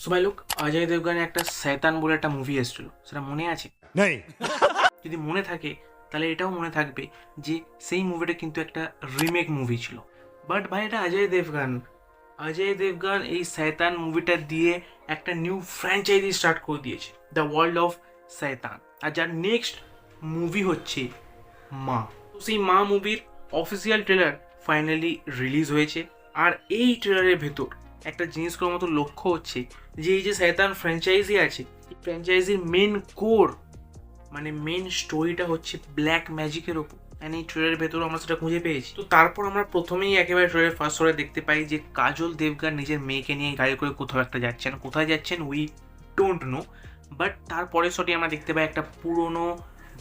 So ভাই লোক, অজয় দেবগানের একটা শয়তান বলে একটা মুভি এসেছিল, সেটা মনে আছে? नहीं। যদি মনে থাকে তাহলে এটাও মনে থাকবে যে সেই মুভিটা কিন্তু একটা রিমেক মুভি ছিল। বাট ভাই, এটা অজয় দেবগান এই শয়তান মুভিটা দিয়ে একটা নিউ ফ্র্যাঞ্চাইজি স্টার্ট করে দিয়েছে, দ্য ওয়ার্ল্ড অফ শয়তান। আর যার নেক্সট মুভি হচ্ছে মা। তো সেই মা মুভির অফিসিয়াল ট্রেলার ফাইনালি রিলিজ হয়েছে। আর এই ট্রেলারের ভেতর একটা জিনিস করার মতো লক্ষ্য হচ্ছে যে এই যে শয়তান ফ্র্যাঞ্চাইজি আছে, এই ফ্র্যাঞ্চাইজির মেন কোর মানে মেন স্টোরিটা হচ্ছে ব্ল্যাক ম্যাজিকের ওপর। অ্যান্ড এই ট্রেলারের ভেতরে আমরা সেটা খুঁজে পেয়েছি। তো তারপর আমরা প্রথমেই একেবারে ট্রেলার ফার্স্ট শোয়ে দেখতে পাই যে কাজল দেবগন নিজের মেয়েকে নিয়ে গাড়ি করে কোথাও একটা যাচ্ছেন। কোথায় যাচ্ছেন উই ডোন্ট নো, বাট তারপরের শটে আমরা দেখতে পাই একটা পুরনো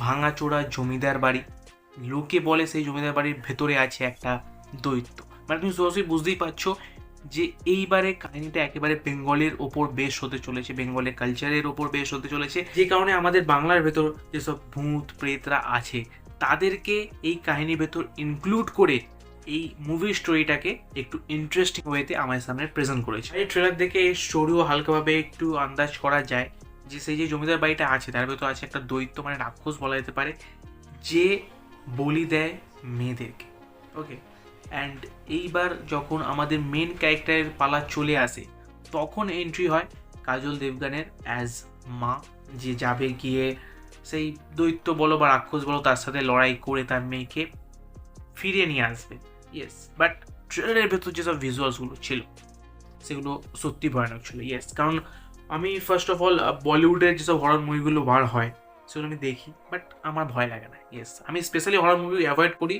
ভাঙাচোরা জমিদার বাড়ি। লোকে বলে সেই জমিদার বাড়ির ভেতরে আছে একটা দৈত্য। মানে তুমি সরাসরি বুঝতেই পারছো যে এইবারে কাহিনীটা একেবারে বেঙ্গলের ওপর বেশ হতে চলেছে, বেঙ্গলের কালচারের ওপর বেশ হতে চলেছে। যে কারণে আমাদের বাংলার ভেতর যেসব ভূত প্রেতরা আছে তাদেরকে এই কাহিনীর ভেতর ইনক্লুড করে এই মুভি স্টোরিটাকে একটু ইন্টারেস্টিং ওয়েতে আমার সামনে প্রেজেন্ট করেছে। এই ট্রেলার দেখে এই স্টোরিও হালকাভাবে একটু আন্দাজ করা যায় যে সেই যে জমিদার বাড়িটা আছে তার ভেতর আছে একটা দৈত্য, মানে রাক্ষস বলা যেতে পারে, যে বলি দেয় মেয়েদেরকে। ওকে, অ্যান্ড এইবার যখন আমাদের মেন ক্যারেক্টারের পালা চলে আসে তখন এন্ট্রি হয় কাজল দেবগানের অ্যাজ মা, যে যাবে গিয়ে সেই দৈত্য বলো বা রাক্ষস বলো তার সাথে লড়াই করে তার মেয়েকে ফিরিয়ে নিয়ে আসবে। ইয়েস, বাট ট্রেলারের ভেতর যেসব ভিজুয়ালসগুলো ছিল সেগুলো সত্যি ভয়ানক ছিল। ইয়েস, কারণ আমি ফার্স্ট অফ অল বলিউডের যেসব হরর মুভিগুলো বার হয় সেগুলো আমি দেখি, বাট আমার ভয় লাগে না। ইয়েস, আমি স্পেশালি হরর মুভি অ্যাভয়েড করি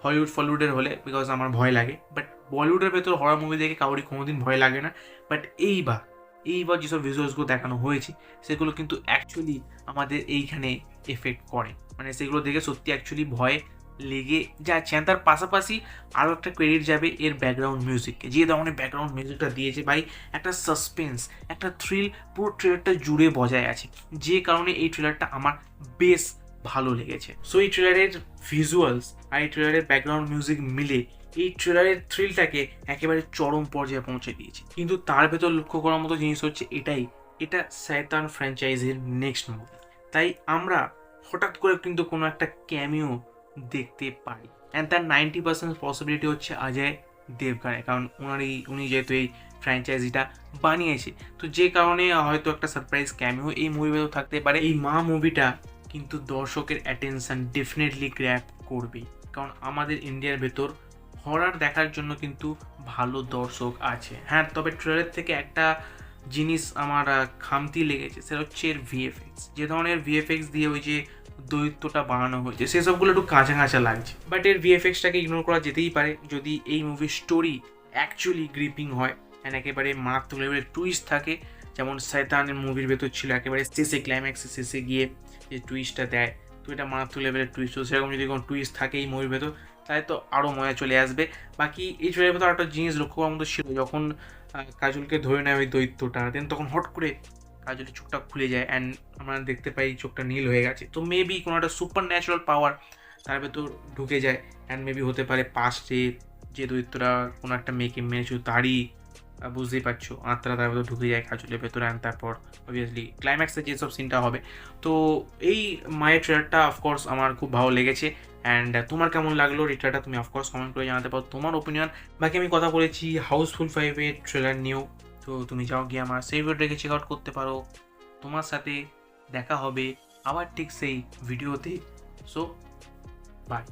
হলিউড ফলিউডের হলে, বিকজ আমার ভয় লাগে। বাট বলিউডের ভেতর হরর মুভি দেখে কাউরি কোনোদিন ভয় লাগে না। বাট এইবার যেসব ভিজুয়ালসগুলো দেখানো হয়েছে সেগুলো কিন্তু অ্যাকচুয়ালি আমাদের এইখানে এফেক্ট করে, মানে সেগুলো দেখে সত্যি অ্যাকচুয়ালি ভয় লেগে যাচ্ছে। আর তার পাশাপাশি আরও একটা ক্রেডিট যাবে এর ব্যাকগ্রাউন্ড মিউজিককে। যে ধরনের ব্যাকগ্রাউন্ড মিউজিকটা দিয়েছে ভাই, একটা সাসপেন্স, একটা থ্রিল পুরো ট্রেলারটা জুড়ে বজায় আছে, যে কারণে এই ট্রেলারটা আমার বেশ ভালো লেগেছে। সো এই ট্রেলারের ভিজুয়ালস আর এই ট্রেলারের ব্যাকগ্রাউন্ড মিউজিক মিলে এই ট্রেলারের থ্রিলটাকে একেবারে চরম পর্যায়ে পৌঁছে দিয়েছে। কিন্তু তার ভেতর লক্ষ্য করার মতো জিনিস হচ্ছে এটা শয়তান ফ্র্যাঞ্চাইজির নেক্সট মুভি। তাই আমরা হঠাৎ করে কিন্তু কোনো একটা ক্যামিও দেখতে পারি। অ্যান্ড তার 90% পসিবিলিটি হচ্ছে অজয় দেবগানের, কারণ উনি যেহেতু এই ফ্র্যাঞ্চাইজিটা বানিয়েছে, তো যে কারণে হয়তো একটা সারপ্রাইজ ক্যামিও এই মুভির ভেতর থাকতে পারে। এই মা মুভিটা কিন্তু দর্শকের অ্যাটেনশন ডেফিনেটলি গ্র্যাব করবে, কারণ আমাদের ইন্ডিয়ার ভেতর হরার দেখার জন্য কিন্তু ভালো দর্শক আছে। হ্যাঁ, তবে ট্রেলার থেকে একটা জিনিস আমার খামতি লেগেছে, সেটা হচ্ছে এর ভিএফএক্স। যে ধরনের ভিএফএক্স দিয়ে ওই যে দৈত্যটা বানানো হয়েছে সেসবগুলো একটু কাঁচা কাঁচা লাগছে। বাট এর ভিএফএক্সটাকে ইগনোর করা যেতেই পারে যদি এই মুভির স্টোরি অ্যাকচুয়ালি গ্রিপিং হয় অ্যান্ড একেবারে মারাত্মক লেভেলের টুইস্ট থাকে, যেমন শয়তানের মুভির ভেতর ছিল একেবারে শেষে, ক্লাইম্যাক্সের শেষে গিয়ে যে টুইস্টটা দেয়, তো এটা মারাত্মক লেভেলের টুইস্ট। তো সেরকম যদি কোনো টুইস্ট থাকে এই মুভির ভেতর তাহলে তো আরও মজা চলে আসবে। বাকি এই ট্রেলারের ভেতর একটা জিনিস লক্ষ্য করার মতো ছিল, যখন কাজলকে ধরে নেয় ওই দৈত্যটা, দেন তখন হট করে কাজলের চোখটা খুলে যায় অ্যান্ড আমরা দেখতে পাই চোখটা নীল হয়ে গেছে। তো মেবি কোনো একটা সুপার ন্যাচারাল পাওয়ার তার ভেতর ঢুকে যায় অ্যান্ড মেবি হতে পারে পাস্টে যে দৈত্যরা কোনো একটা মেয়েকে মেরেছিল তারই বুঝতেই পারছো আত্মারা তার ভেতর ঢুকে যায় কাজলের ভেতরে। অ্যান্ড তারপর অবভিয়াসলি ক্লাইম্যাক্সে যেসব সিনটা হবে। তো এই মায়ের ট্রেলারটা অফকোর্স আমার খুব ভালো লেগেছে। অ্যান্ড তোমার কেমন লাগলো ট্রেলারটা তুমি অফকোর্স কমেন্ট করে জানাতে পারো তোমার ওপিনিয়ন। বাকি আমি কথা বলেছি হাউসফুল 5-এর ট্রেলার নিয়েও, তো তুমি যাও গিয়ে আমার সেই ভিডিওটাকে চেক আউট করতে পারো। তোমার সাথে দেখা হবে আবার ঠিক সেই ভিডিওতে। So by.